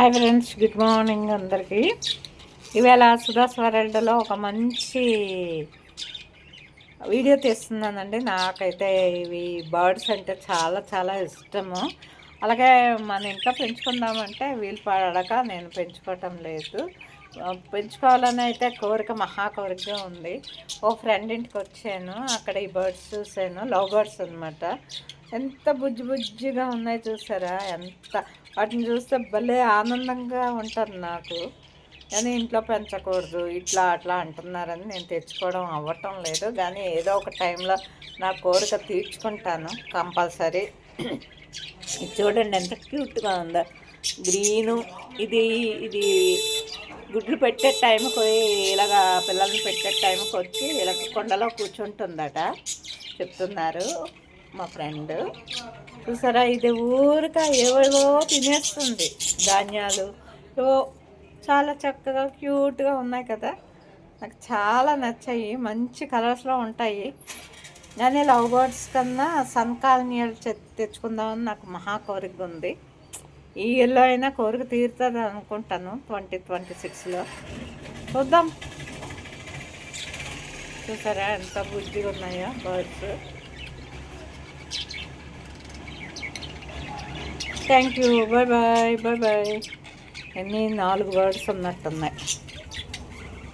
Hi friends, good morning అందరికీ. ఇవాళ సుధాస్ వరల్డ్లో ఒక మంచి వీడియో తీస్తున్నానండి. నాకైతే ఇవి బర్డ్స్ అంటే చాలా చాలా ఇష్టము. అలాగే మన ఇంట్లో పెంచుకుందామంటే వీలు పడక నేను పెంచుకోవటం లేదు. పెంచుకోవాలని అయితే కోరిక, మహా కోరికగా ఉంది. ఓ ఫ్రెండ్ ఇంటికి వచ్చాను, అక్కడ ఈ బర్డ్స్ చూశాను. లవ్ బర్డ్స్ అనమాట. ఎంత బుజ్జి బుజ్జిగా ఉన్నాయి చూసారా. వాటిని చూస్తే భలే ఆనందంగా ఉంటుంది నాకు. కానీ ఇంట్లో పెంచకూడదు ఇట్లా అట్లా అంటున్నారని నేను తెచ్చుకోవడం అవ్వటం లేదు. కానీ ఏదో ఒక టైంలో నా కోరిక తీర్చుకుంటాను కంపల్సరీ. ఇది చూడండి ఎంత క్యూట్గా ఉందో, గ్రీను. ఇది ఇది గుడ్లు పెట్టే టైంకి ఇలాగా పిల్లల్ని పెట్టే టైంకి వచ్చి ఇలా కొండలో కూర్చుంటుందట చెప్తున్నారు మా ఫ్రెండ్. చూసారా, ఇది ఊరిక ఏవేవో తినేస్తుంది, ధాన్యాలు ఏవో. చాలా చక్కగా క్యూట్గా ఉన్నాయి కదా, నాకు చాలా నచ్చాయి. మంచి కలర్స్లో ఉంటాయి. కానీ లవ్ బర్డ్స్ కన్నా సన్ కాలనీలు తెచ్చుకుందామని నాకు మహా కోరిక ఉంది. ఈ ఇయర్లో అయినా కోరిక తీరుతుంది అనుకుంటాను, 2026లో. చూద్దాం. చూసారా ఎంత బుద్ధిగా ఉన్నాయో birds. Thank you. Bye bye bye bye. ఎన్ని 4 బర్డ్స్ ఉన్నట్టున్నాయి.